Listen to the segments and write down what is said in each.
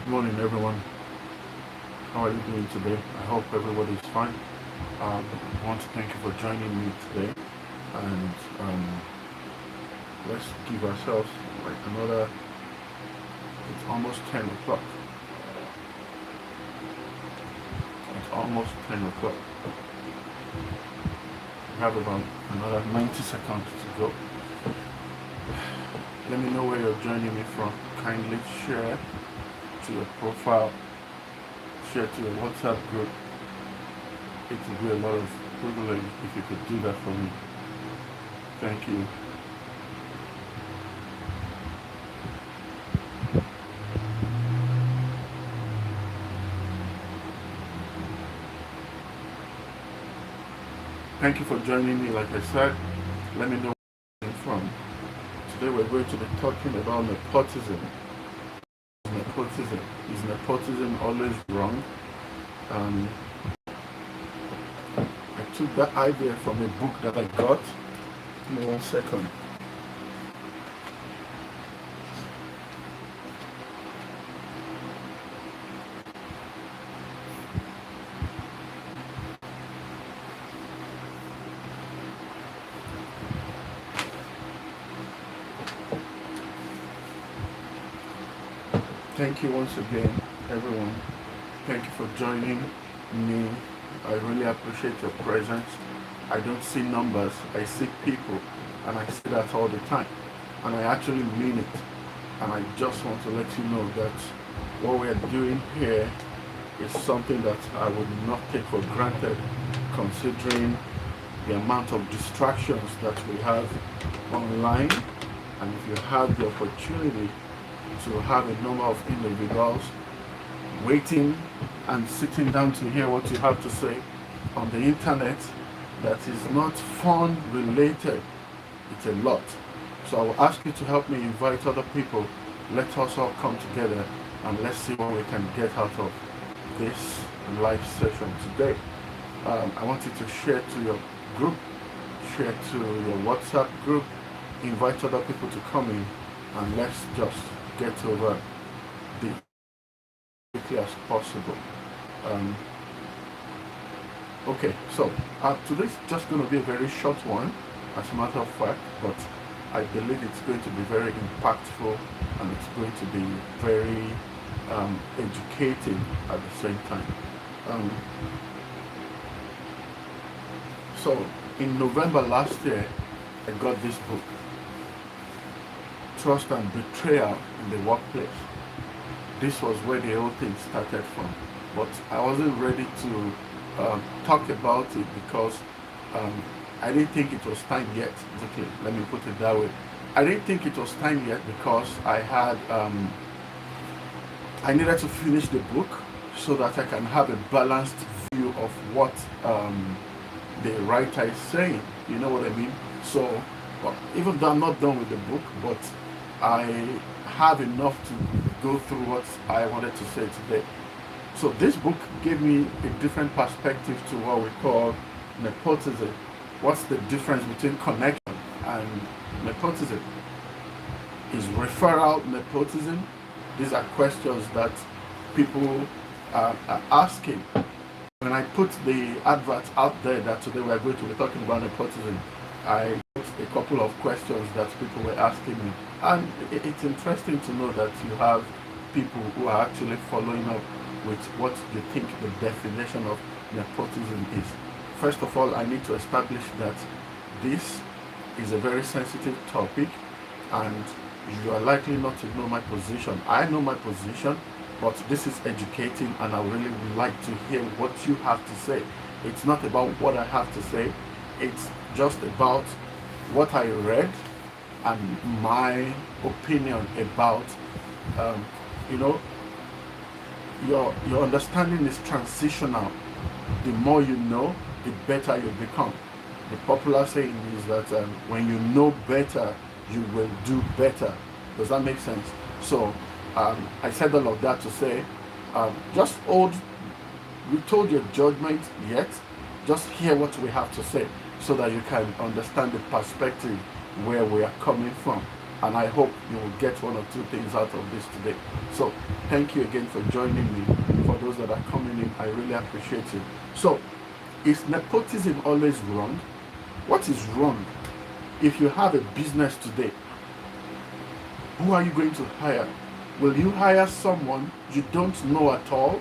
Morning, everyone. How are you doing today? I hope everybody is fine. I want to thank you for joining me today, and let's give ourselves like another. It's almost 10 o'clock. It's almost 10 o'clock. We have about another 90 seconds to go. Let me know where you're joining me from. Kindly share to your profile, share to your WhatsApp group. It would be a lot of privilege if you could do that for me. Thank you. Thank you for joining me. Like I said, let me know where you're from. Today we're going to be talking about nepotism. Nepotism. Is nepotism always wrong? Um, I took that idea from a book that I got. Give me 1 second. Thank you once again, everyone. Thank you for joining me. I really appreciate your presence. I don't see numbers, I see people, and I say that all the time. And I actually mean it. And I just want to let you know that what we are doing here is something that I would not take for granted, considering the amount of distractions that we have online. And if you have the opportunity to have a number of individuals waiting and sitting down to hear what you have to say on the internet that is not fun related, it's a lot. So I will ask you to help me invite other people. Let us all come together and let's see what we can get out of this live session today. I want you to share to your group, share to your WhatsApp group, invite other people to come in, and let's just get over this as quickly as possible. Okay, so today's just going to be a very short one, as a matter of fact, but I believe it's going to be very impactful and it's going to be very educating at the same time. So in November last year, I got this book, Trust and Betrayal in the Workplace. This was where the whole thing started from, but I wasn't ready to talk about it because I didn't think it was time yet. Okay, let me put it that way. I didn't think it was time yet because I needed to finish the book so that I can have a balanced view of what the writer is saying. You know what I mean? So, even though I'm not done with the book, but I have enough to go through what I wanted to say today. So this book gave me a different perspective to what we call nepotism. What's the difference between connection and nepotism? Is referral nepotism? These are questions that people are asking. When I put the advert out there that today we are going to be talking about nepotism, I put a couple of questions that people were asking me. And it's interesting to know that you have people who are actually following up with what you think the definition of nepotism is. First of all, I need to establish that this is a very sensitive topic and you are likely not to know my position. I know my position, but this is educating and I really would like to hear what you have to say. It's not about what I have to say, it's just about what I read and my opinion about, you know, your understanding is transitional. The more you know, the better you become. The popular saying is that when you know better, you will do better. Does that make sense? So I said all of that to say, just withhold your judgment yet. Just hear what we have to say so that you can understand the perspective where we are coming from. And I hope you will get one or two things out of this today. So thank you again for joining me. For those that are coming in, I really appreciate you. So, is nepotism always wrong? What is wrong? If you have a business today, who are you going to hire? Will you hire someone you don't know at all?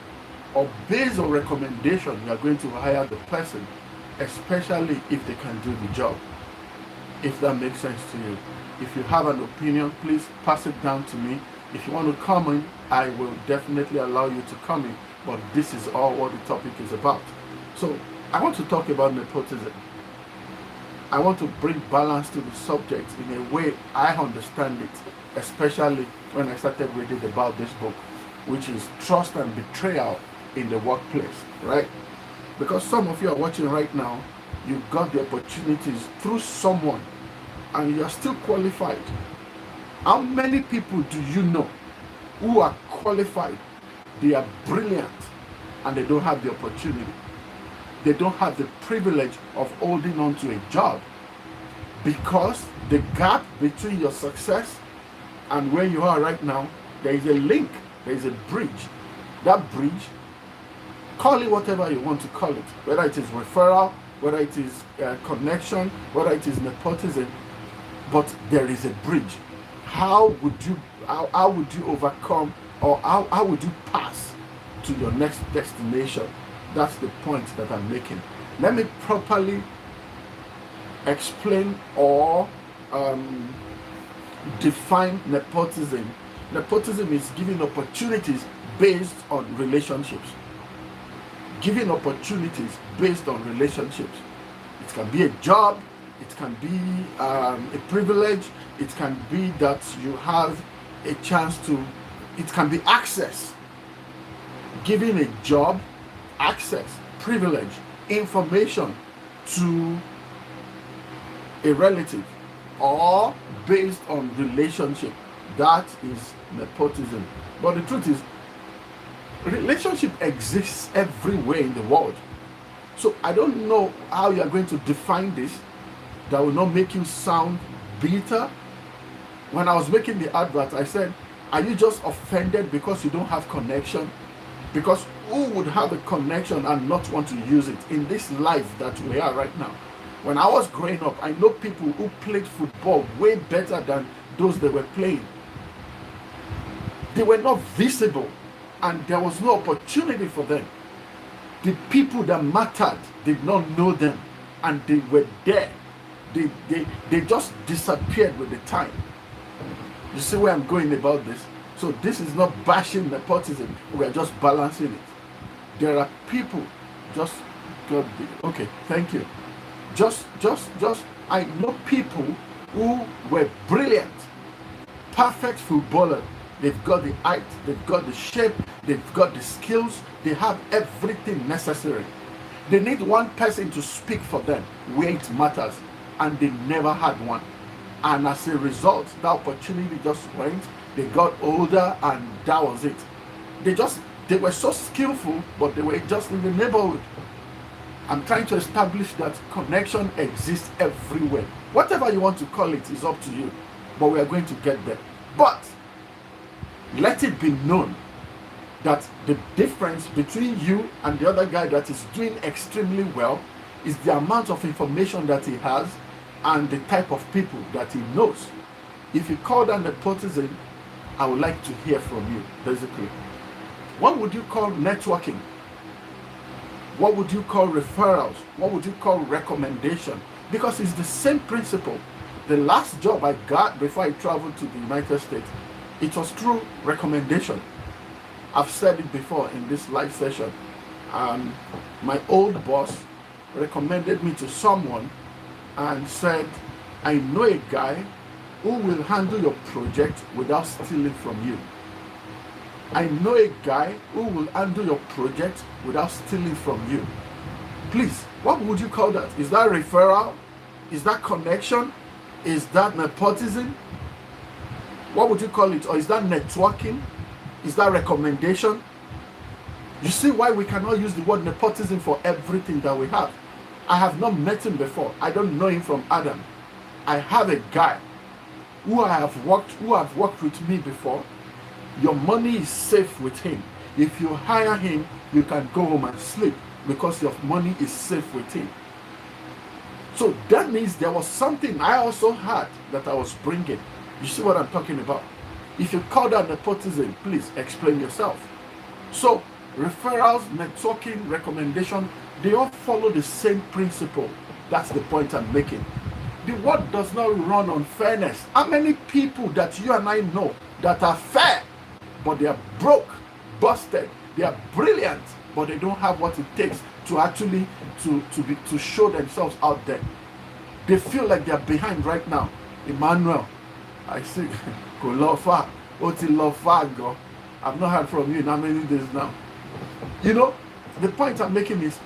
Or based on recommendation, you are going to hire the person, especially if they can do the job? If that makes sense to you. If you have an opinion, please pass it down to me. If you want to come in, I will definitely allow you to come in. But this is all what the topic is about. So I want to talk about nepotism. I want to bring balance to the subject in a way I understand it, especially when I started reading about this book, which is Trust and Betrayal in the Workplace, right? Because some of you are watching right now, you got the opportunities through someone and you are still qualified. How many people do you know who are qualified? They are brilliant and they don't have the opportunity. They don't have the privilege of holding on to a job because the gap between your success and where you are right now, there is a link, there is a bridge. That bridge, call it whatever you want to call it, whether it is referral, whether it is connection, whether it is nepotism, but there is a bridge. How would you overcome, or how would you pass to your next destination? That's the point that I'm making. Let me properly explain or define nepotism. Nepotism is giving opportunities based on relationships. Giving opportunities based on relationships. It can be a job, it can be a privilege, it can be that you have a chance to, it can be access. Giving a job, access, privilege, information to a relative, or based on relationship. That is nepotism. But the truth is, relationship exists everywhere in the world. So I don't know how you are going to define this that will not make you sound bitter. When I was making the advert, I said, are you just offended because you don't have connection? Because who would have a connection and not want to use it in this life that we are right now? When I was growing up, I know people who played football way better than those they were playing. They were not visible and there was no opportunity for them. The people that mattered did not know them and they were there. They just disappeared with the time. You see where I'm going about this? So this is not bashing nepotism. We are just balancing it. There are people okay, thank you. I know people who were brilliant, perfect footballer. They've got the height, they've got the shape, they've got the skills, they have everything necessary. They need one person to speak for them where it matters, and they never had one. And as a result, the opportunity just went, they got older, and that was it. They were so skillful, but they were just in the neighborhood. I'm trying to establish that connection exists everywhere. Whatever you want to call it is up to you, but we are going to get there. But let it be known that the difference between you and the other guy that is doing extremely well is the amount of information that he has and the type of people that he knows. If you call that nepotism, I would like to hear from you, basically. What would you call networking? What would you call referrals? What would you call recommendation? Because it's the same principle. The last job I got before I traveled to the United States, it was through recommendation. I've said it before in this live session. My old boss recommended me to someone and said, I know a guy who will handle your project without stealing from you. I know a guy who will handle your project without stealing from you. Please, what would you call that? Is that referral? Is that connection? Is that nepotism? What would you call it? Or is that networking? Is that recommendation? You see why we cannot use the word nepotism for everything that we have. I have not met him before. I don't know him from Adam. I have a guy who have worked with me before, your money is safe with him. If you hire him, you can go home and sleep because your money is safe with him. So that means there was something I also had that I was bringing. You see what I'm talking about? If you call that nepotism, please explain yourself. So referrals, networking, recommendation, they all follow the same principle. That's the point I'm making. The world does not run on fairness. How many people that you and I know that are fair, but they are broke, busted, they are brilliant, but they don't have what it takes to actually to show themselves out there. They feel like they are behind right now. Emmanuel, I see, go Lofa, Oti Lofa, go. I've not heard from you in how many days now? You know, the point I'm making is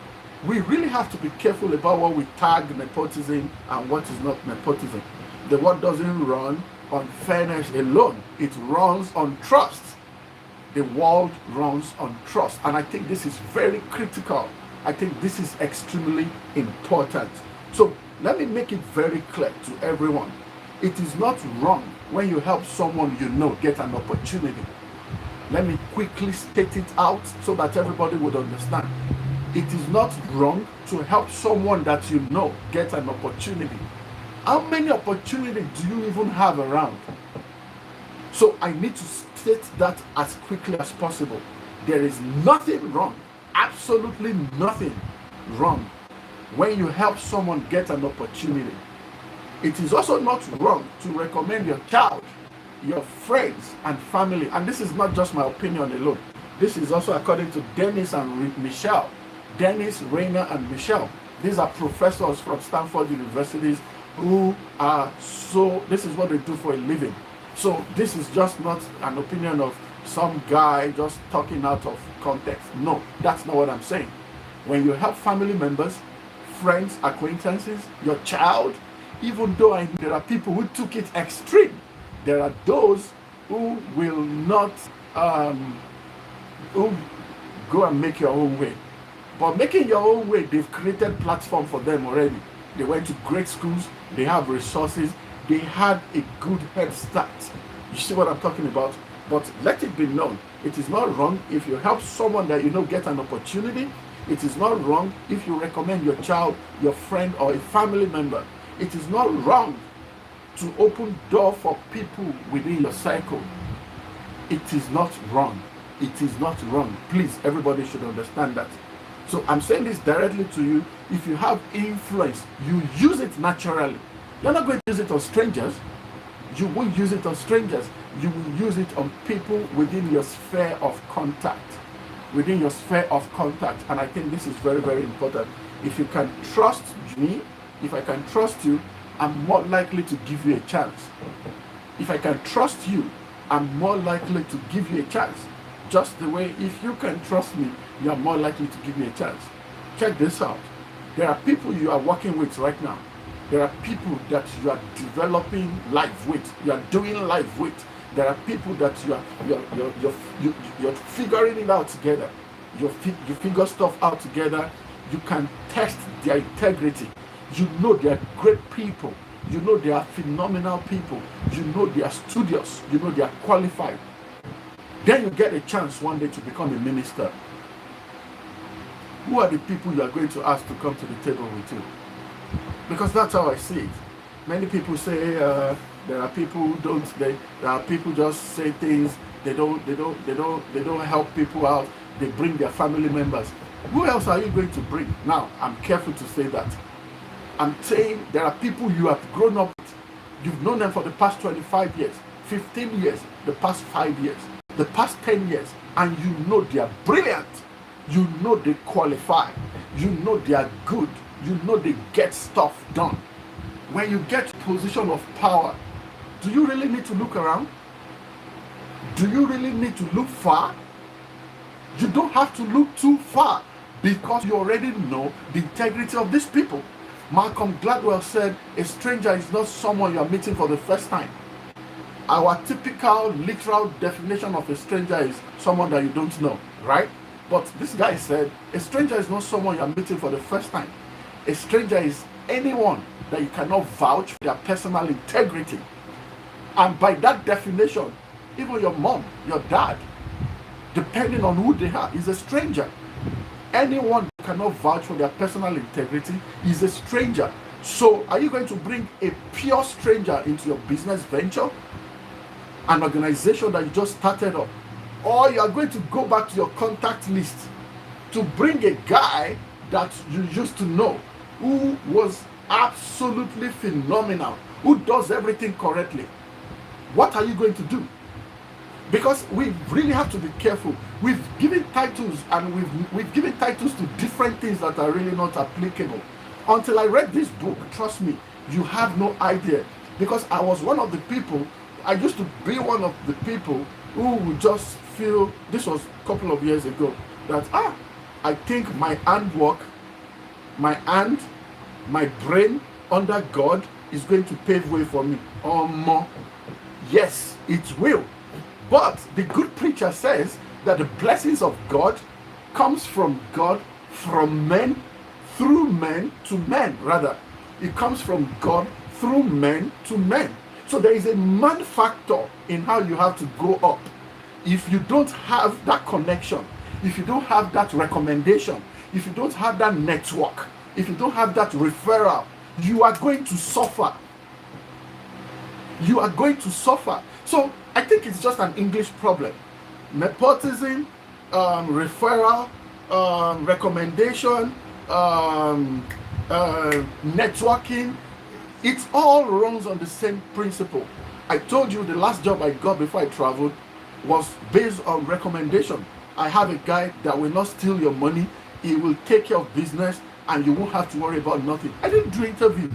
we really have to be careful about what we tag nepotism and what is not nepotism. The world doesn't run on fairness alone. It runs on trust. The world runs on trust. And I think this is very critical. I think this is extremely important. So let me make it very clear to everyone. It is not wrong when you help someone you know get an opportunity. Let me quickly state it out so that everybody would understand. It is not wrong to help someone that you know get an opportunity. How many opportunities do you even have around? So I need to state that as quickly as possible. There is nothing wrong, absolutely nothing wrong when you help someone get an opportunity. It is also not wrong to recommend your child, your friends and family, and this is not just my opinion alone. This is also according to Dennis and Michelle. Dennis, Rainer, and Michelle. These are professors from Stanford universities who are this is what they do for a living. So this is just not an opinion of some guy just talking out of context. No, that's not what I'm saying. When you help family members, friends, acquaintances, your child, even though there are people who took it extreme, there are those who will not who go and make your own way. But making your own way, they've created platform for them already. They went to great schools, they have resources, they had a good head start. You see what I'm talking about? But let it be known, it is not wrong if you help someone that you know get an opportunity. It is not wrong if you recommend your child, your friend, or a family member. It is not wrong to open door for people within your circle. It is not wrong. It is not wrong. Please, everybody should understand that. So I'm saying this directly to you. If you have influence, you use it naturally. You're not going to use it on strangers. You won't use it on strangers. You will use it on people within your sphere of contact. Within your sphere of contact. And I think this is very, very important. If you can trust me, if I can trust you, I'm more likely to give you a chance. If I can trust you, I'm more likely to give you a chance. Just the way if you can trust me, you are more likely to give me a chance. Check this out. There are people you are working with right now. There are people that you are developing life with. You are doing life with. There are people that you're figuring it out together. You figure stuff out together. You can test their integrity. You know they are great people. You know they are phenomenal people. You know they are studious. You know they are qualified. Then you get a chance one day to become a minister. Who are the people you are going to ask to come to the table with you? Because that's how I see it. Many people say there are people who don't. There are people just say things. They don't help people out. They bring their family members. Who else are you going to bring? Now, I'm careful to say that. I'm saying there are people you have grown up with. You've known them for the past 25 years, 15 years, the past 5 years, the past 10 years, and you know they are brilliant. You know they qualify. You know they are good. You know they get stuff done. When you get to a position of power, do you really need to look around? Do you really need to look far? You don't have to look too far because you already know the integrity of these people. Malcolm Gladwell said, a stranger is not someone you are meeting for the first time. Our typical literal definition of a stranger is someone that you don't know, right? But this guy said, a stranger is not someone you are meeting for the first time. A stranger is anyone that you cannot vouch for their personal integrity. And by that definition, even your mom, your dad, depending on who they are, is a stranger. Anyone who cannot vouch for their personal integrity is a stranger. So are you going to bring a pure stranger into your business venture, an organization that you just started up? Or you are going to go back to your contact list to bring a guy that you used to know, who was absolutely phenomenal, who does everything correctly? What are you going to do? Because we really have to be careful. We've given titles, and we've given titles to different things that are really not applicable. Until I read this book, trust me, you have no idea. Because I was one of the people, I used to be one of the people who would just feel, this was a couple of years ago, that I think my handwork, my hand, my brain under God is going to pave way for me. Yes, it will. But the good preacher says that the blessings of God comes from God, from men, through men to men, rather. It comes from God through men to men. So there is a man factor in how you have to go up. If you don't have that connection, if you don't have that recommendation, if you don't have that network, if you don't have that referral, you are going to suffer. You are going to suffer. So I think it's just an English problem. Nepotism, referral, recommendation, networking, it all runs on the same principle. I told you the last job I got before I traveled was based on recommendation. I have a guy that will not steal your money, he will take care of business, and you won't have to worry about nothing. I didn't do interview.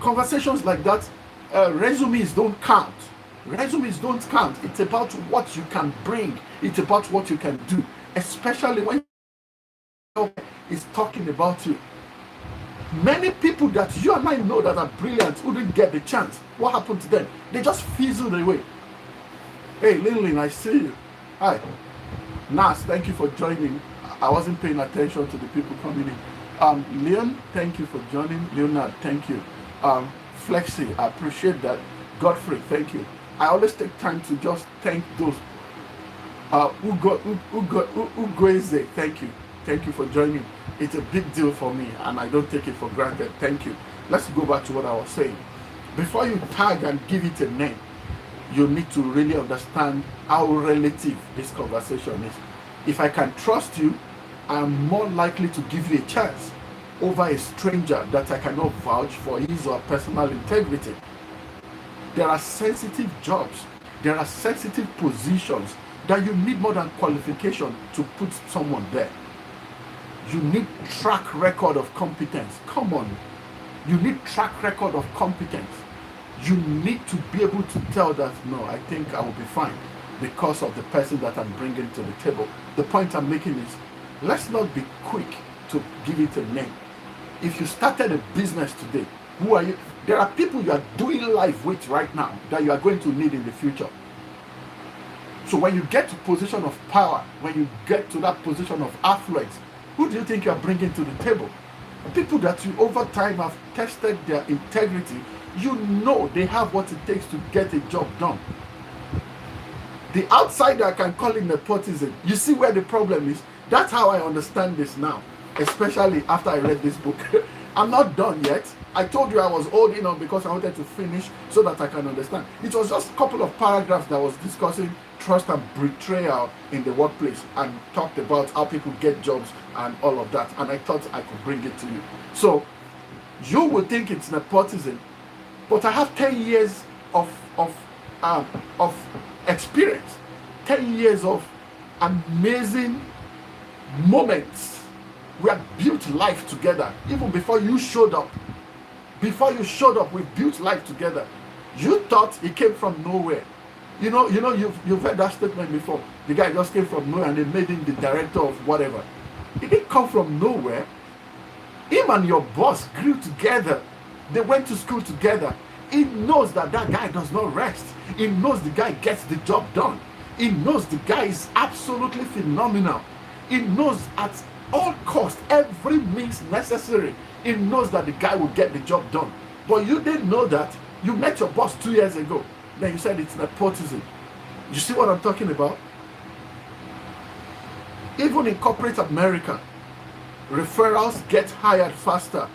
Conversations like that, resumes don't count. Resumes don't count. It's about what you can bring. It's about what you can do, especially when is talking about you. Many people that you and I know that are brilliant who didn't get the chance. What happened to them? They just fizzled away. Hey, Lillian, I see you. Hi. Nas, thank you for joining. I wasn't paying attention to the people coming in. Leon, thank you for joining. Leonard, thank you. Flexi, I appreciate that. Godfrey, thank you. I always take time to just thank those. Ugoeze, thank you. Thank you for joining. It's a big deal for me, and I don't take it for granted. Thank you. Let's go back to what I was saying. Before you tag and give it a name, you need to really understand how relative this conversation is. If I can trust you, I'm more likely to give you a chance over a stranger that I cannot vouch for his or her personal integrity. There are sensitive jobs, there are sensitive positions that you need more than qualification to put someone there. You need track record of competence. Come on. You need track record of competence. You need to be able to tell that, no, I think I will be fine because of the person that I'm bringing to the table. The point I'm making is, let's not be quick to give it a name. If you started a business today, who are you? There are people you are doing life with right now that you are going to need in the future. So when you get to position of power, when you get to that position of affluence, who do you think you are bringing to the table? People that you over time have tested their integrity. You know they have what it takes to get a job done. The outsider can call it nepotism. You see where the problem is? That's how I understand this now, especially after I read this book. I'm not done yet. I told you I was holding on because I wanted to finish so that I can understand. It was just a couple of paragraphs that was discussing trust and betrayal in the workplace and talked about how people get jobs and all of that. And I thought I could bring it to you. So you would think it's nepotism, but I have 10 years of experience, 10 years of amazing moments. We have built life together. Even before you showed up, we built life together. You thought it came from nowhere. You've heard that statement before. The guy just came from nowhere and they made him the director of whatever. It didn't come from nowhere. Him and your boss grew together. They went to school together. He knows that guy does not rest. He knows the guy gets the job done. He knows the guy is absolutely phenomenal. He knows at all costs, every means necessary, he knows that the guy will get the job done. But you didn't know that. You met your boss 2 years ago. then you said it's nepotism. You see what I'm talking about? Even in corporate America, referrals get hired faster.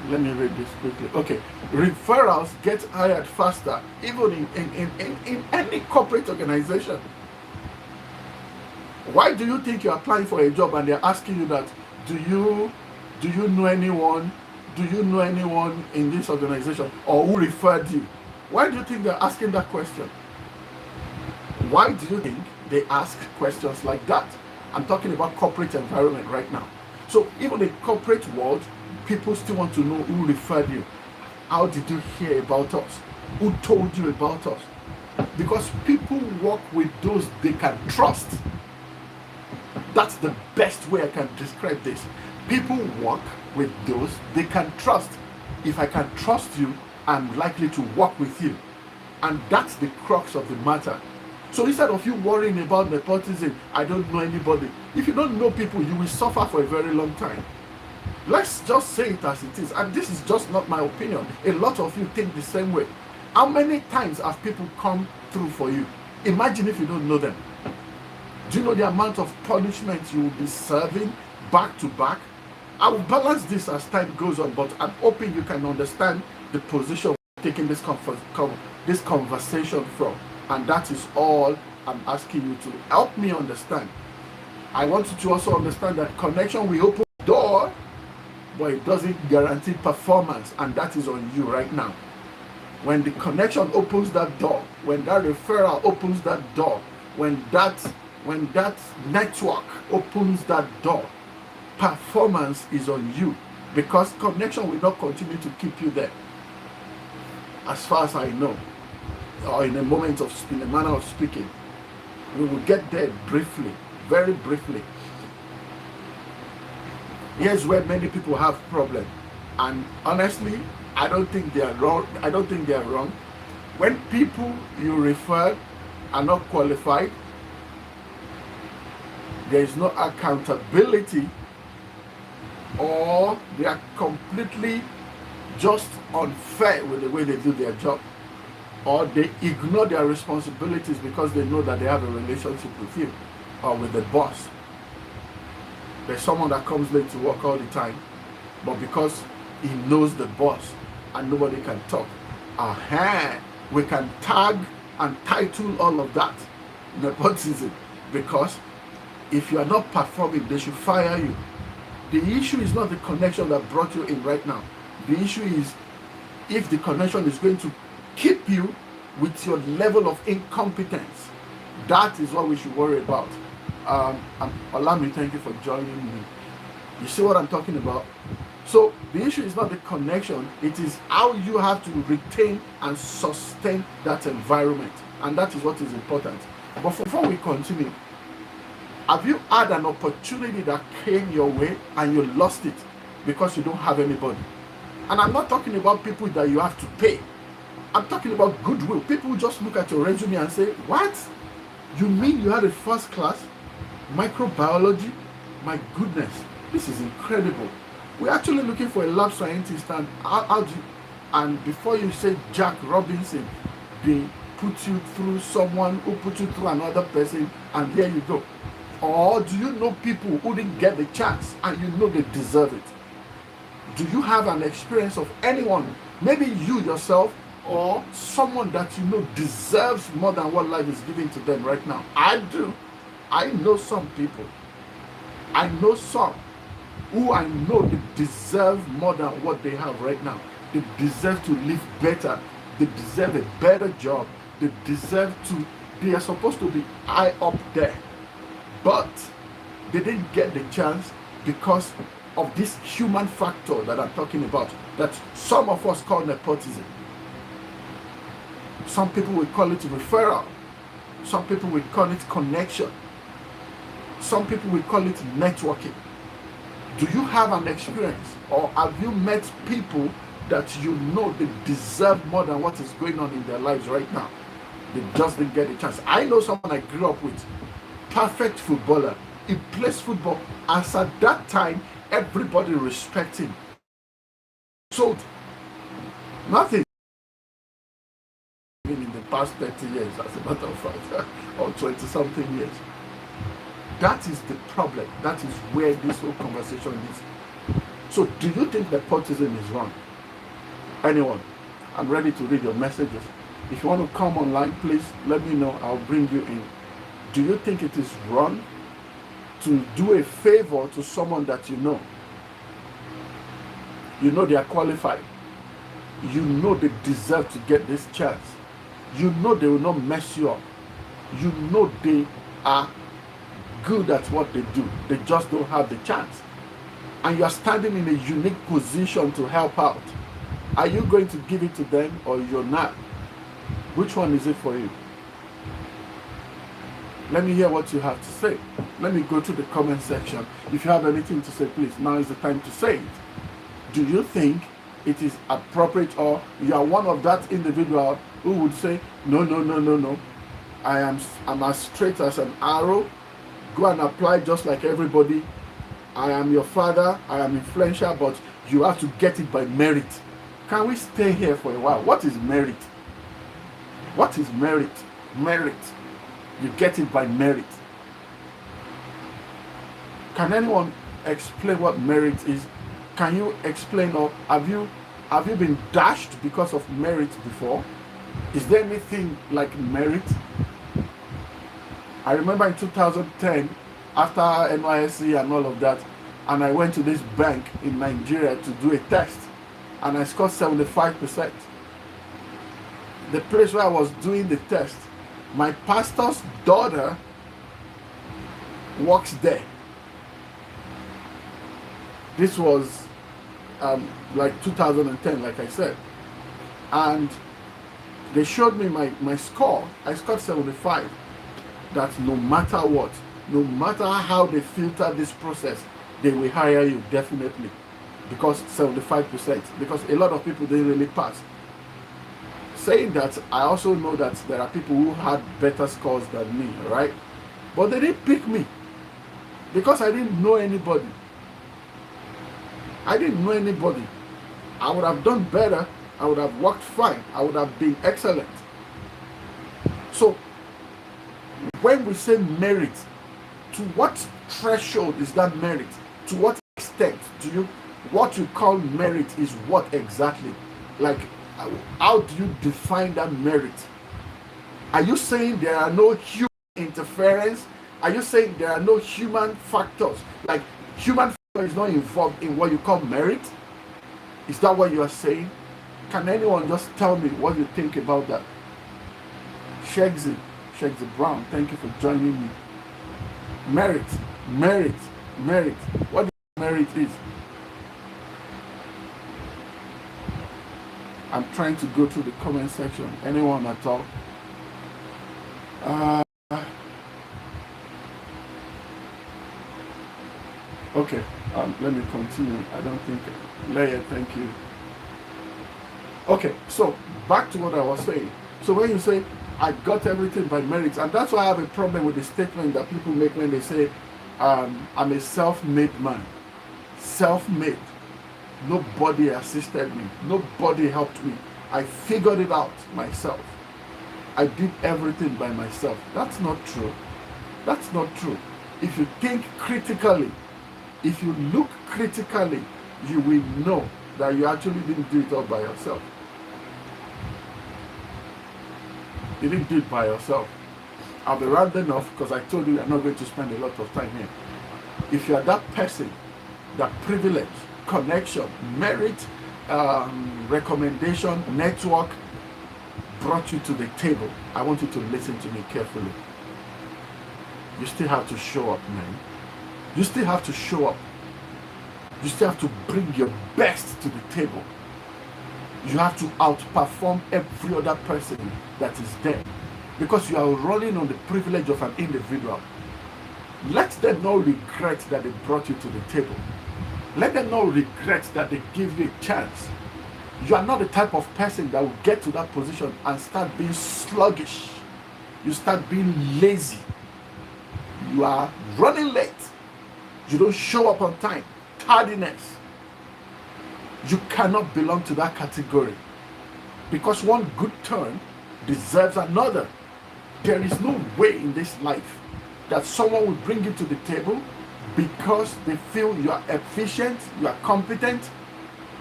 Let me read this quickly. Okay, referrals get hired faster, even in any corporate organization. Why do you think you're applying for a job and they're asking you that? Do you know anyone? Do you know anyone in this organization, or who referred you? Why do you think they're asking that question? Why do you think they ask questions like that? I'm talking about corporate environment right now. So even in corporate world, people still want to know who referred you. How did you hear about us? Who told you about us? Because people work with those they can trust. That's the best way I can describe this. People work with those they can trust. If I can trust you, I'm likely to work with you. And that's the crux of the matter. So instead of you worrying about nepotism, I don't know anybody. If you don't know people, you will suffer for a very long time. Let's just say it as it is. And this is just not my opinion. A lot of you think the same way. How many times have people come through for you? Imagine if you don't know them. Do you know the amount of punishment you will be serving back to back? I will balance this as time goes on, but I'm hoping you can understand the position we're taking this conversation from. And that is all I'm asking you to help me understand. I want you to also understand that connection will open the door, but it doesn't guarantee performance, and that is on you right now. When the connection opens that door, when that referral opens that door, when that network opens that door, performance is on you, because connection will not continue to keep you there, as far as I know, or in a manner of speaking. We will get there briefly, very briefly. Here's where many people have problems, and honestly, I don't think they are wrong. When people you refer are not qualified, there is no accountability, or they are completely just unfair with the way they do their job, or they ignore their responsibilities because they know that they have a relationship with you or with the boss. There's someone that comes late to work all the time, but because he knows the boss and nobody can talk, we can tag and title all of that nepotism, because if you are not performing, they should fire you. The issue is not the connection that brought you in right now. The issue is if the connection is going to keep you with your level of incompetence. That is what we should worry about. Allow me, thank you for joining me. You see what I'm talking about? So the issue is not the connection, it is how you have to retain and sustain that environment. And that is what is important. But before we continue, have you had an opportunity that came your way and you lost it because you don't have anybody? And I'm not talking about people that you have to pay. I'm talking about goodwill. People just look at your resume and say, what? You mean you had a first class microbiology? My goodness, this is incredible. We're actually looking for a lab scientist, and before you say Jack Robinson, they put you through someone who put you through another person, and there you go. Or do you know people who didn't get the chance and you know they deserve it? Do you have an experience of anyone, maybe you yourself or someone that you know deserves more than what life is giving to them right now? I do. I know some people. I know some who I know they deserve more than what they have right now. They deserve to live better. They deserve a better job. They are supposed to be high up there. But they didn't get the chance because of this human factor that I'm talking about, that some of us call nepotism. Some people will call it referral. Some people will call it connection. Some people will call it networking. Do you have an experience, or have you met people that you know they deserve more than what is going on in their lives right now? They just didn't get a chance. I know someone I grew up with, perfect footballer. He plays football, as at that time everybody respects him. sold. Nothing. In the past 30 years, as a matter of fact, or 20 something years. That is the problem. That is where this whole conversation is. So do you think nepotism is wrong? Anyone? I'm ready to read your messages. If you want to come online, please let me know. I'll bring you in. Do you think it is wrong to do a favor to someone that you know? You know they are qualified. You know they deserve to get this chance. You know they will not mess you up. You know they are good at what they do. They just don't have the chance. And you are standing in a unique position to help out. Are you going to give it to them or you're not? Which one is it for you? Let me hear what you have to say. Let me go to the comment section. If you have anything to say, please, now is the time to say it. Do you think it is appropriate, or you are one of that individual who would say, no, no, no, no, no. I'm as straight as an arrow. Go and apply just like everybody. I am your father. I am influential, but you have to get it by merit. Can we stay here for a while? What is merit? What is merit? Merit. You get it by merit. Can anyone explain what merit is? Can you explain, or have you been dashed because of merit before? Is there anything like merit? I remember in 2010, after NYSC and all of that, and I went to this bank in Nigeria to do a test, and I scored 75%. The place where I was doing the test, my pastor's daughter works there. This was like 2010, like I said. And they showed me my score. I scored 75. That no matter what, no matter how they filter this process, they will hire you definitely. Because 75%. Because a lot of people didn't really pass. Saying that, I also know that there are people who had better scores than me, right? But they didn't pick me because I didn't know anybody. I didn't know anybody. I would have done better. I would have worked fine. I would have been excellent. So, when we say merit, to what threshold is that merit? To what extent do you, what you call merit is what exactly? Like, how do you define that merit? Are you saying there are no human interference? Are you saying there are no human factors? Like, human factor is not involved in what you call merit? Is that what you are saying? Can anyone just tell me what you think about that? Shegsy Brown, thank you for joining me. Merit. What do you merit is? I'm trying to go through the comment section. Anyone at all? Okay, let me continue. I don't think... Leia, thank you. Okay, so back to what I was saying. So when you say, I got everything by merit, and that's why I have a problem with the statement that people make when they say, I'm a self-made man. Self-made. Nobody assisted me. Nobody helped me. I figured it out myself. I did everything by myself. That's not true. That's not true. If you think critically, if you look critically, you will know that you actually didn't do it all by yourself. You didn't do it by yourself. I'll be rounding off because I told you I'm not going to spend a lot of time here. If you are that person, that privilege, connection, merit, recommendation, network brought you to the table, I want you to listen to me carefully. You still have to show up, man. You still have to show up. You still have to bring your best to the table. You have to outperform every other person that is there, because you are rolling on the privilege of an individual. Let them not regret that they brought you to the table. Let them not regret that they give you a chance. You are not the type of person that will get to that position and start being sluggish. You start being lazy. You are running late. You don't show up on time. Tardiness. You cannot belong to that category, because one good turn deserves another. There is no way in this life that someone will bring you to the table because they feel you are efficient, you are competent.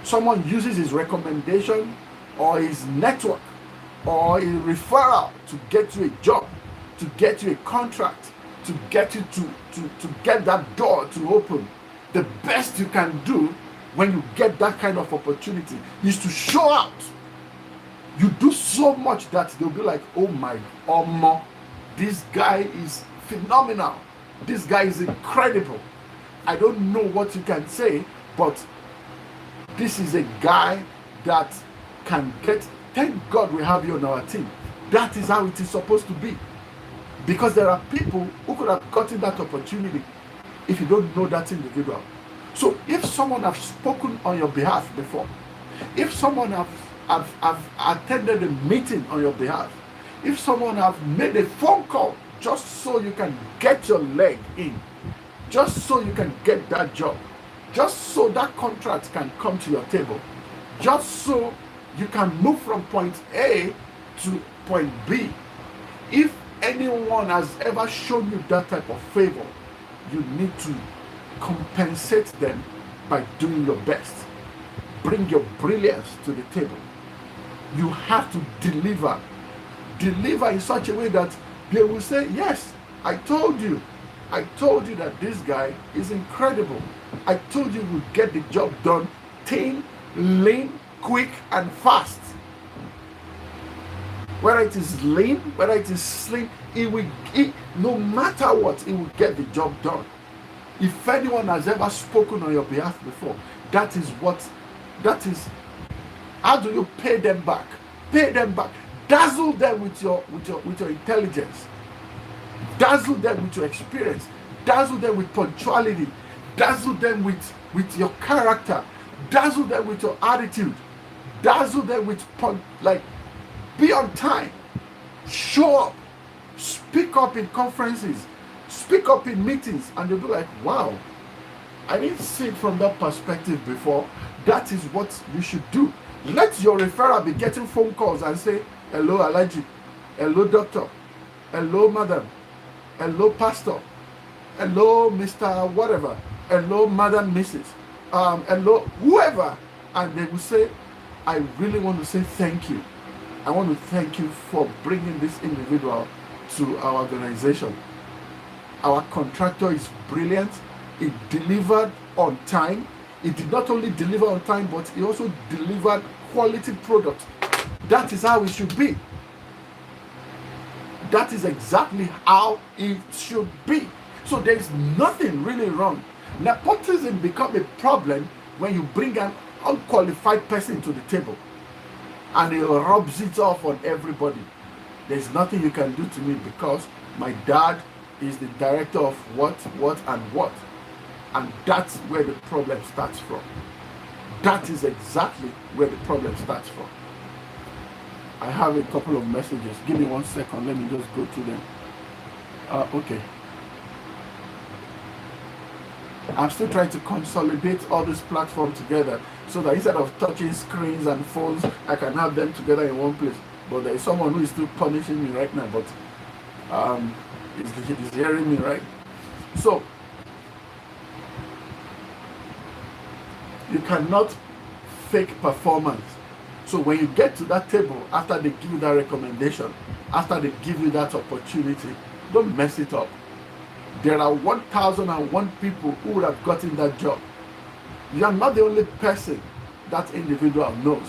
Someone uses his recommendation or his network or a referral to get you a job, to get you a contract, to get you to get that door to open. The best you can do when you get that kind of opportunity is to show out. You do so much that they'll be like, oh my, this guy is phenomenal. This guy is incredible. I don't know what you can say, but this is a guy that can get, thank God we have you on our team. That is how it is supposed to be. Because there are people who could have gotten that opportunity if you don't know that individual. So if someone has spoken on your behalf before, if someone have attended a meeting on your behalf, if someone have made a phone call just so you can get your leg in, just so you can get that job, just so that contract can come to your table, just so you can move from point A to point B. If anyone has ever shown you that type of favor, you need to compensate them by doing your best. Bring your brilliance to the table. You have to deliver in such a way that they will say, yes, I told you that this guy is incredible. I told you we'll get the job done, thin, lean, quick, and fast. Whether it is lean, whether it is slim, no matter what, it will get the job done. If anyone has ever spoken on your behalf before, that is how do you pay them back? Pay them back. Dazzle them with your intelligence. Dazzle them with your experience. Dazzle them with punctuality. Dazzle them with your character. Dazzle them with your attitude. Dazzle them with be on time. Show up. Speak up in conferences. Speak up in meetings, and you'll be like, wow, I didn't see it from that perspective before. That is what you should do. Let your referral be getting phone calls and say, hello, Alaji. Hello, doctor. Hello, madam. Hello, pastor. Hello, Mr. Whatever. Hello, madam, Mrs. Hello, whoever. And they will say, I really want to say thank you. I want to thank you for bringing this individual to our organization. Our contractor is brilliant. It delivered on time. It did not only deliver on time, but it also delivered quality product. That is how it should be. That is exactly how it should be. So there is nothing really wrong. Nepotism becomes a problem when you bring an unqualified person to the table and he rubs it off on everybody. There's nothing you can do to me because my dad is the director of what, and what. And that's where the problem starts from. That is exactly where the problem starts from. I have a couple of messages. Give me 1 second. Let me just go through them. Okay. I'm still trying to consolidate all this platform together so that instead of touching screens and phones, I can have them together in one place. But there is someone who is still punishing me right now, but he's hearing me, right? So, you cannot fake performance. So when you get to that table, after they give you that recommendation, after they give you that opportunity, don't mess it up. There are 1,001 people who would have gotten that job. You are not the only person that individual knows.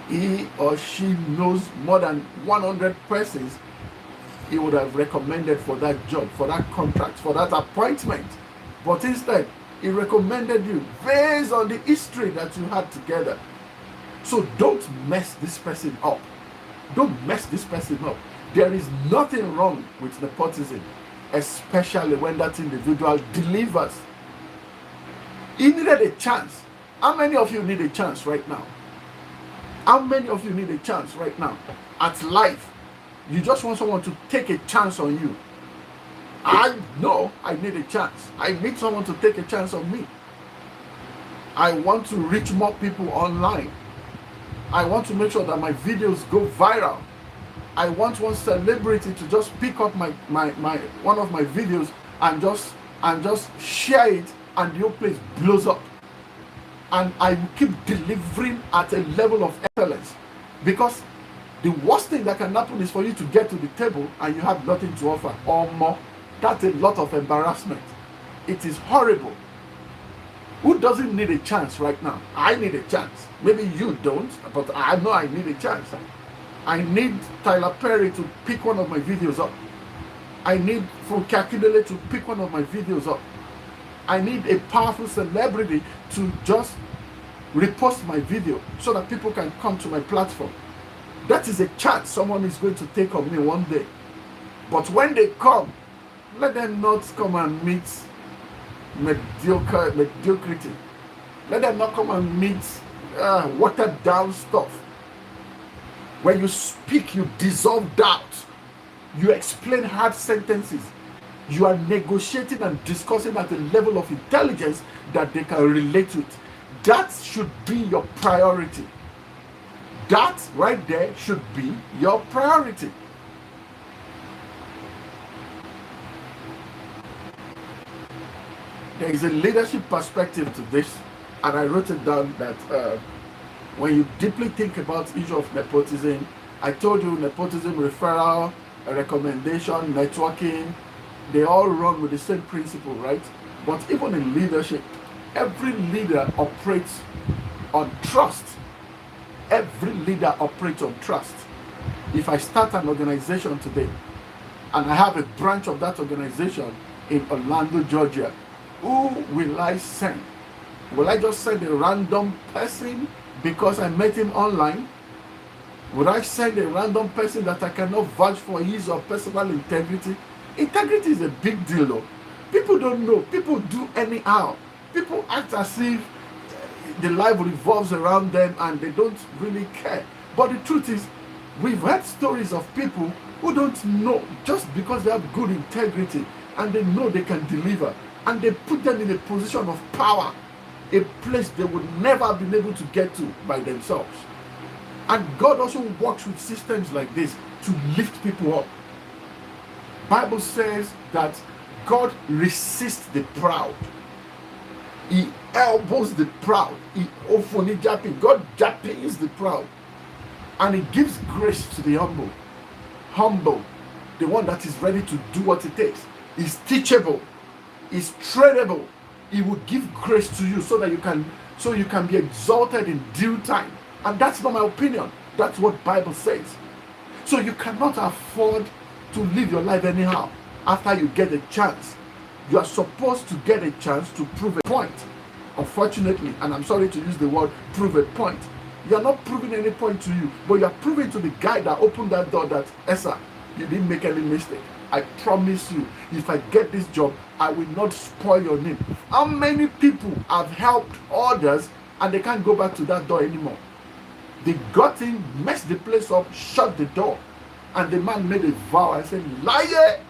He or she knows more than 100 persons he would have recommended for that job, for that contract, for that appointment. But instead, he recommended you based on the history that you had together. So don't mess this person up. Don't mess this person up. There is nothing wrong with nepotism, especially when that individual delivers. He needed a chance. How many of you need a chance right now? How many of you need a chance right now at life? You just want someone to take a chance on you. I know I need a chance. I need someone to take a chance on me. I want to reach more people online. I want to make sure that my videos go viral. I want one celebrity to just pick up my one of my videos and just share it, and the whole place blows up. And I will keep delivering at a level of excellence, because the worst thing that can happen is for you to get to the table and you have nothing to offer or more. That's a lot of embarrassment. It is horrible. Who doesn't need a chance right now? I need a chance. Maybe you don't, but I know I need a chance. I need Tyler Perry to pick one of my videos up. I need Funke Akindele to pick one of my videos up. I need a powerful celebrity to just repost my video so that people can come to my platform. That is a chance someone is going to take on me one day. But when they come, let them not come and meet mediocrity. Let them not come and meet watered down stuff. When you speak, you dissolve doubt. You explain hard sentences. You are negotiating and discussing at a level of intelligence that they can relate to it. That should be your priority. That right there should be your priority. There is a leadership perspective to this, and I wrote it down that when you deeply think about the issue of nepotism, I told you nepotism, referral, recommendation, networking, they all run with the same principle, right? But even in leadership, every leader operates on trust. Every leader operates on trust. If I start an organization today and I have a branch of that organization in Orlando, Georgia, who will I send? Will I just send a random person because I met him online? Would I send a random person that I cannot vouch for his or personal integrity? Integrity is a big deal, though. People don't know. People do anyhow. People act as if the life revolves around them and they don't really care. But the truth is, we've heard stories of people who don't know, just because they have good integrity and they know they can deliver, and they put them in a position of power, a place they would never have been able to get to by themselves. And God also works with systems like this to lift people up. Bible says that God resists the proud. He elbows the proud. God jappings the proud. And he gives grace to the humble. Humble, the one that is ready to do what it takes, is teachable, is trainable. He will give grace to you so that you can be exalted in due time. And that's not my opinion. That's what Bible says. So you cannot afford to live your life anyhow after you get a chance. You are supposed to get a chance to prove a point. Unfortunately, and I'm sorry to use the word prove a point, you are not proving any point to you, but you are proving to the guy that opened that door that, Esa, you didn't make any mistake. I promise you, if I get this job, I will not spoil your name. How many people have helped others and they can't go back to that door anymore? They got in, messed the place up, shut the door, and the man made a vow and said, liar,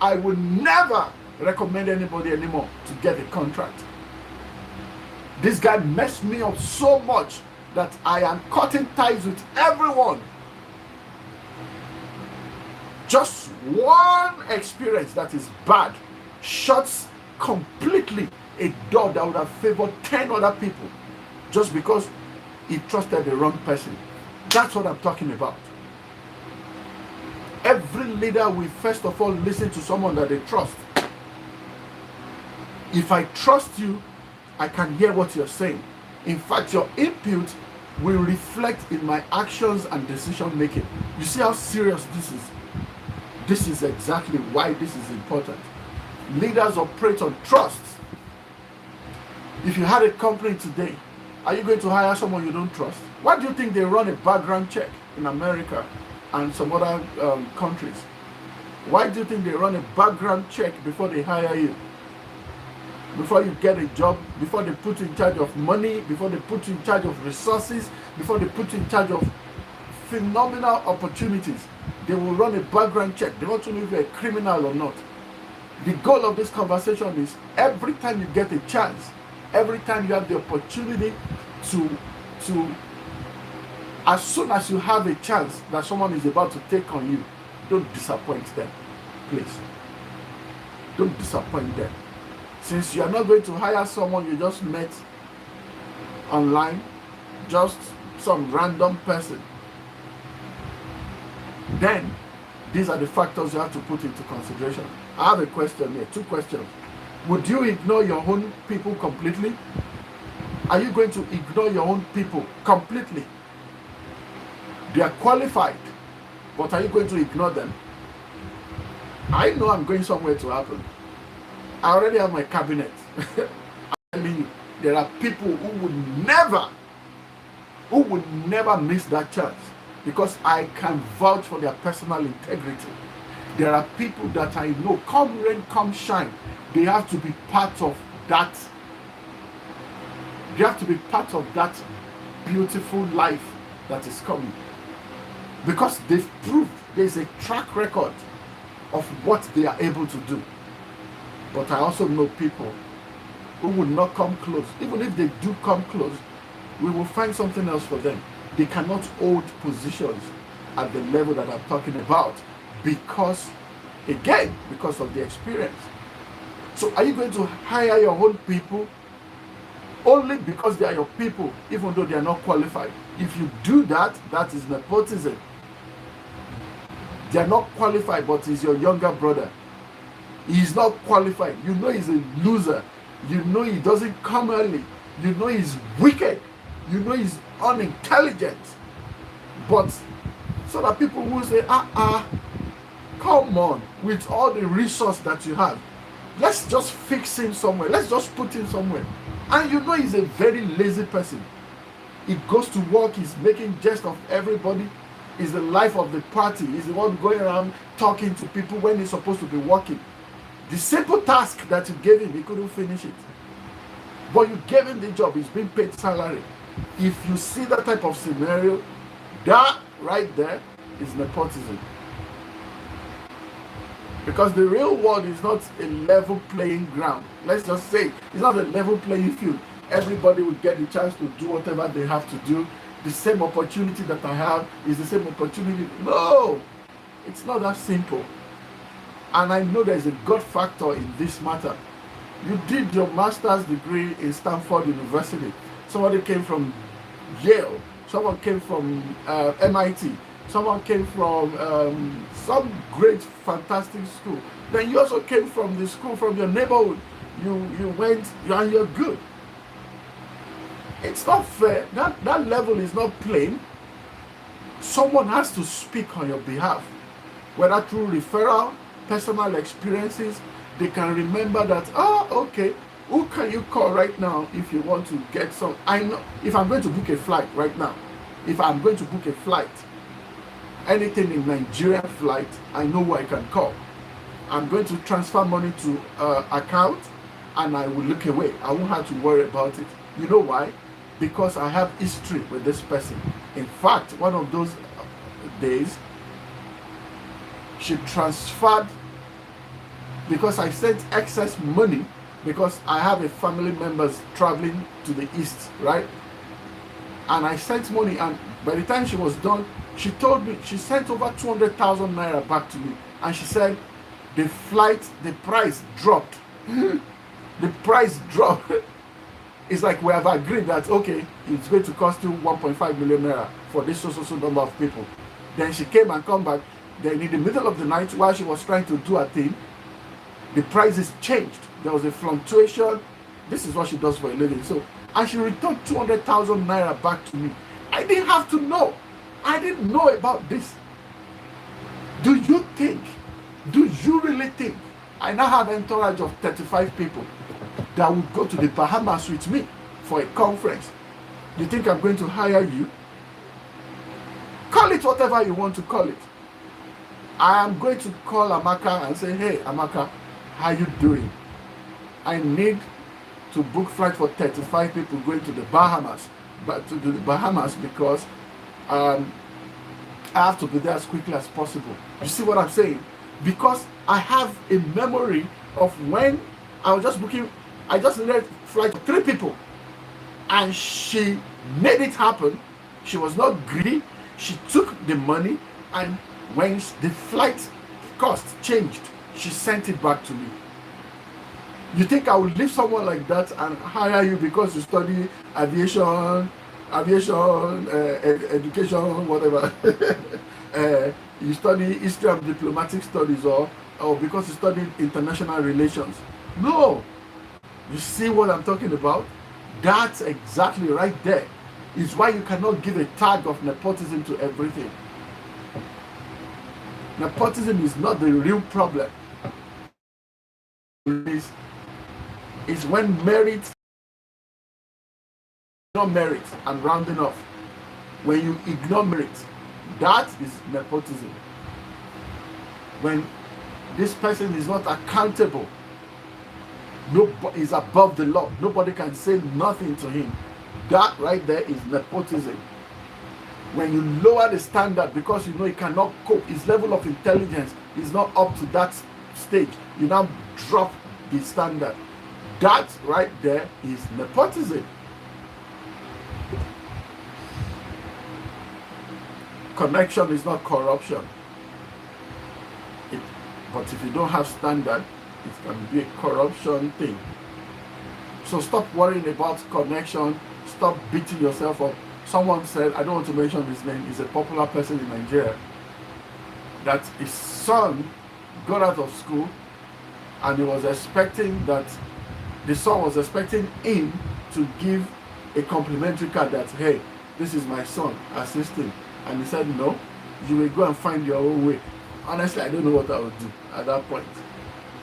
I will never recommend anybody anymore to get a contract. This guy messed me up so much that I am cutting ties with everyone. Just one experience that is bad shuts completely a door that would have favored 10 other people just because he trusted the wrong person. That's what I'm talking about. Every leader will first of all listen to someone that they trust. If I trust you, I can hear what you're saying. In fact, your input will reflect in my actions and decision making. You see how serious this is? This is exactly why this is important. Leaders operate on trust. If you had a company today, are you going to hire someone you don't trust? Why do you think they run a background check in America and some other countries? Why do you think they run a background check before they hire you? Before you get a job, before they put you in charge of money, before they put you in charge of resources, before they put you in charge of phenomenal opportunities, they will run a background check. They want to know if you're a criminal or not. The goal of this conversation is every time you get a chance, Every time you have the opportunity to as soon as you have a chance that someone is about to take on you, don't disappoint them. Please. Don't disappoint them. Since you are not going to hire someone you just met online, just some random person, then these are the factors you have to put into consideration. I have a question here, 2 questions. Would you ignore your own people completely? Are you going to ignore your own people completely? They are qualified, but are you going to ignore them? I know I'm going somewhere to happen. I already have my cabinet. I mean, there are people who would never miss that chance, because I can vouch for their personal integrity. There are people that I know, come rain, come shine, they have to be part of that. They have to be part of that beautiful life that is coming. Because they've proved there's a track record of what they are able to do. But I also know people who would not come close. Even if they do come close, we will find something else for them. They cannot hold positions at the level that I'm talking about because of the experience. So are you going to hire your own people only because they are your people, even though they are not qualified? If you do that, that is nepotism. They are not qualified, but he's your younger brother. He's not qualified. You know he's a loser. You know he doesn't come early. You know he's wicked. You know he's unintelligent. But so that people will say, come on, with all the resource that you have, let's just fix him somewhere. Let's just put him somewhere. And you know he's a very lazy person. He goes to work, he's making jest of everybody. He's the life of the party. He's the one going around talking to people when he's supposed to be working. The simple task that you gave him, he couldn't finish it. But you gave him the job, he's being paid salary. If you see that type of scenario, that right there is nepotism. Because the real world is not a level playing ground. Let's just say it's not a level playing field. Everybody will get the chance to do whatever they have to do. The same opportunity that I have is the same opportunity. No, it's not that simple. And I know there's a God factor in this matter. You did your master's degree in Stanford University. Somebody came from Yale. Someone came from MIT. Someone came from some great, fantastic school. Then you also came from the school from your neighborhood. You went and you're good. It's not fair. That level is not plain. Someone has to speak on your behalf, whether through referral, personal experiences. They can remember that, okay, who can you call right now if you want to get some? I know if I'm going to book a flight right now, if I'm going to book a flight, anything in Nigerian flight, I know who I can call. I'm going to transfer money to account and I will look away. I won't have to worry about it. You know why? Because I have history with this person. In fact, one of those days, she transferred, because I sent excess money, because I have a family members traveling to the east, right? And I sent money, and by the time she was done, she told me she sent over 200,000 naira back to me, and she said the price dropped. The price dropped. It's like we have agreed that, okay, it's going to cost you 1.5 million naira for this so number of people. Then she came and come back. Then in the middle of the night, while she was trying to do her thing, the prices changed. There was a fluctuation. This is what she does for a living. So, and she returned 200,000 naira back to me. I didn't have to know. I didn't know about this. Do you really think I now have an entourage of 35 people that would go to the Bahamas with me for a conference? You think I'm going to hire you? Call it whatever you want to call it. I am going to call Amaka and say, hey, Amaka, how you doing? I need to book flight for 35 people going to the Bahamas, because I have to be there as quickly as possible. You see what I'm saying? Because I have a memory of when I was just booking I just needed flight for 3 people. And she made it happen. She was not greedy. She took the money, and when the flight cost changed, she sent it back to me. You think I would leave someone like that and hire you because you study aviation, education, whatever? You study history and diplomatic studies, or because you study international relations? No. You see what I'm talking about? That's exactly right there. Is why you cannot give a tag of nepotism to everything. Nepotism is not the real problem. It's when merit, not merit, I'm rounding off. When you ignore merit, that is nepotism. When this person is not accountable, nobody is above the law, nobody can say nothing to him. That right there is nepotism. When you lower the standard because you know he cannot cope, his level of intelligence is not up to that stage, you now drop the standard. That right there is nepotism. Connection is not corruption. But if you don't have standard, it can be a corruption thing. So stop worrying about connection. Stop beating yourself up. Someone said, I don't want to mention his name, he's a popular person in Nigeria, that his son got out of school and he was expecting that the son was expecting him to give a complimentary card that, hey, this is my son, assist him. And he said, no, you will go and find your own way. Honestly, I don't know what I would do at that point.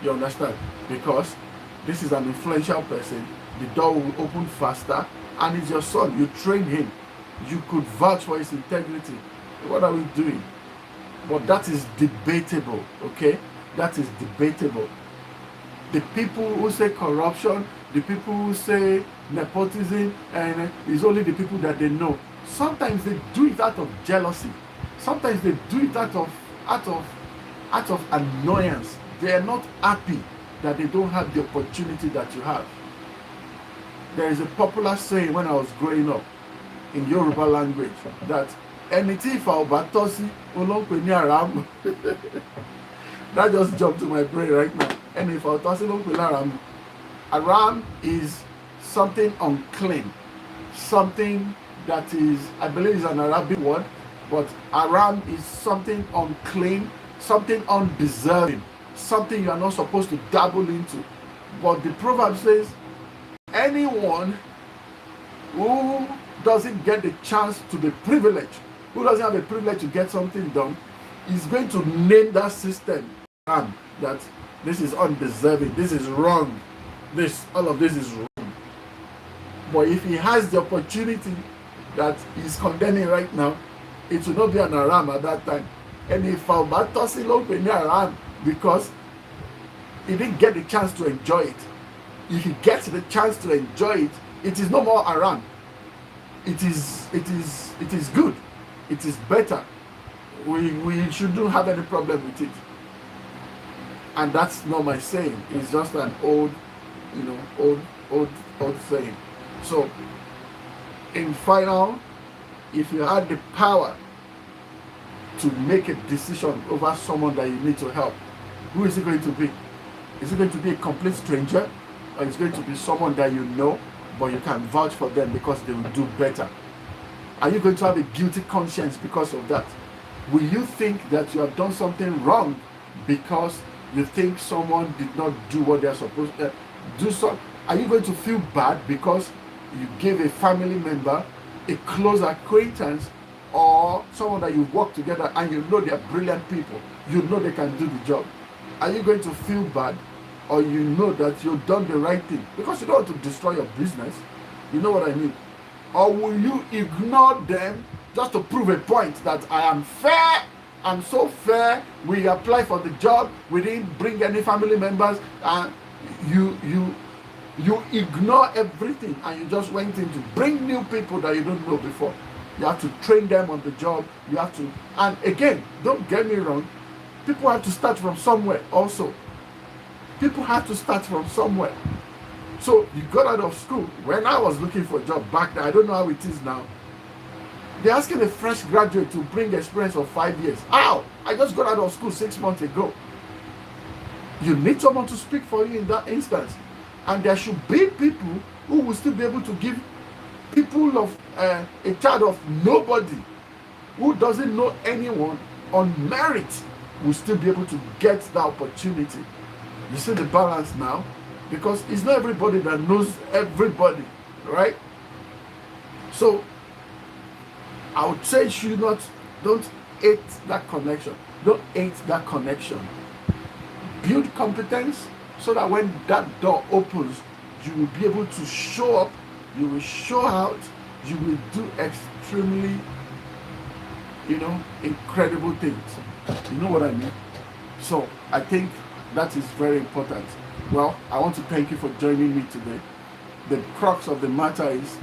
You understand? Because this is an influential person, the door will open faster, and he's your son, you train him. You could vouch for his integrity. What are we doing? But that is debatable, okay? That is debatable. The people who say corruption, the people who say nepotism, and it's only the people that they know. Sometimes they do it out of jealousy. Sometimes they do it out of annoyance. They are not happy that they don't have the opportunity that you have. There is a popular saying when I was growing up in Yoruba language that anything for Batosi Olonpe ni Aram. That just jumped to my brain right now. Anything for Batosi Olonpe Aram. Aram is something unclean, something that is, I believe is an Arabic word, but Aram is something unclean, something undeserving, something you are not supposed to dabble into. But the proverb says, anyone who doesn't get the chance to be privileged, who doesn't have a privilege to get something done, is going to name that system that this is undeserving, this is wrong, all of this is wrong. But if he has the opportunity that he's condemning right now, it will not be an Aram at that time. And if Albatosilo be Aram because he didn't get the chance to enjoy it. If he gets the chance to enjoy it, it is no more Aram. It is good. It is better. We shouldn't have any problem with it. And that's not my saying. It's just an old saying. So, in final, if you had the power to make a decision over someone that you need to help, who is it going to be? Is it going to be a complete stranger? Or is it going to be someone that you know, but you can vouch for them because they will do better? Are you going to have a guilty conscience because of that? Will you think that you have done something wrong because you think someone did not do what they are supposed to do? So, are you going to feel bad because you gave a family member, a close acquaintance, or someone that you work together and you know they are brilliant people, you know they can do the job? Are you going to feel bad, or you know that you've done the right thing because you don't want to destroy your business? You know what I mean? Or will you ignore them just to prove a point that I am fair, I'm so fair, we apply for the job, we didn't bring any family members, and you ignore everything and you just went in to bring new people that you don't know before. You have to train them on the job. You have to, and again, don't get me wrong, people have to start from somewhere also. People have to start from somewhere. So you got out of school. When I was looking for a job back then, I don't know how it is now. They're asking a fresh graduate to bring experience of 5 years. How? I just got out of school 6 months ago. You need someone to speak for you in that instance. And there should be people who will still be able to give people of a child of nobody who doesn't know anyone on merit will still be able to get that opportunity. You see the balance now? Because it's not everybody that knows everybody, right? So I would say don't hate that connection. Don't hate that connection. Build competence so that when that door opens, you will be able to show up, you will show out, you will do extremely, incredible things. You know what I mean? So I think that is very important. Well, I want to thank you for joining me today. The crux of the matter is,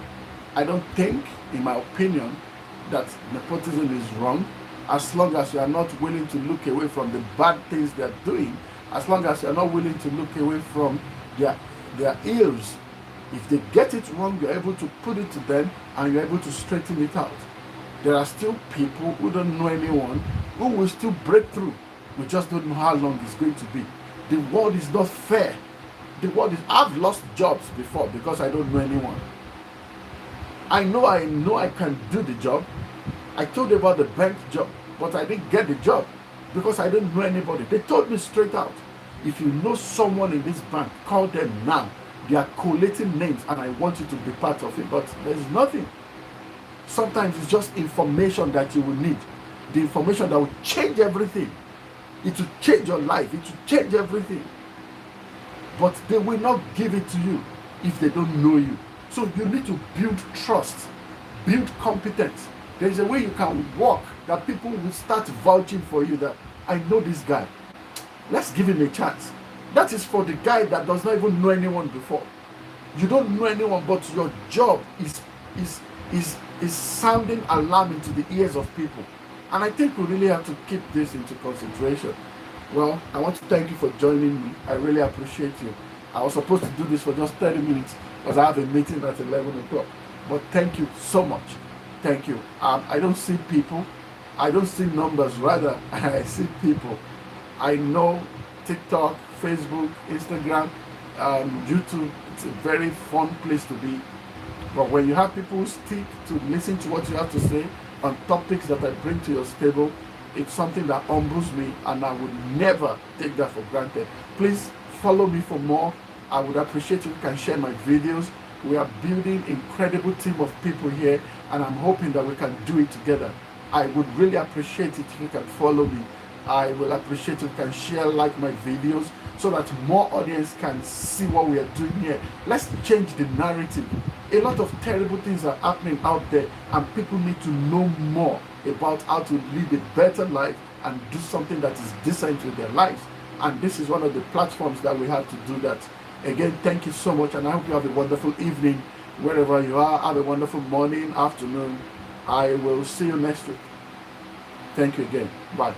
I don't think, in my opinion, that nepotism is wrong, as long as you are not willing to look away from the bad things they are doing, as long as you are not willing to look away from their ills. If they get it wrong, you're able to put it to them and you're able to straighten it out. There are still people who don't know anyone who will still break through. We just don't know how long it's going to be. The world is not fair. I've lost jobs before because I don't know anyone. I know I can do the job. I told you about the bank job, but I didn't get the job because I didn't know anybody. They told me straight out, if you know someone in this bank, call them now. They are collating names and I want you to be part of it, but there's nothing. Sometimes it's just information that you will need. The information that will change everything. It will change your life. It will change everything. But they will not give it to you if they don't know you. So you need to build trust, build competence. There's a way you can walk that people will start vouching for you that I know this guy. Let's give him a chance. That is for the guy that does not even know anyone before. You don't know anyone, but your job is sounding alarm into the ears of people. And I think we really have to keep this into consideration. Well, I want to thank you for joining me. I really appreciate you. I was supposed to do this for just 30 minutes because I have a meeting at 11 o'clock. But thank you so much. Thank you. I don't see people. I don't see numbers. Rather, I see people. I know TikTok, Facebook, Instagram, YouTube, it's a very fun place to be. But when you have people who stick to listen to what you have to say on topics that I bring to your table, it's something that humbles me and I would never take that for granted. Please follow me for more. I would appreciate if you can share my videos. We are building an incredible team of people here and I'm hoping that we can do it together. I would really appreciate it if you can follow me. I will appreciate if you can share, like my videos so that more audience can see what we are doing here. Let's change the narrative. A lot of terrible things are happening out there and people need to know more about how to live a better life and do something that is decent with their lives. And this is one of the platforms that we have to do that. Again, thank you so much and I hope you have a wonderful evening wherever you are. Have a wonderful morning, afternoon. I will see you next week. Thank you again. Bye.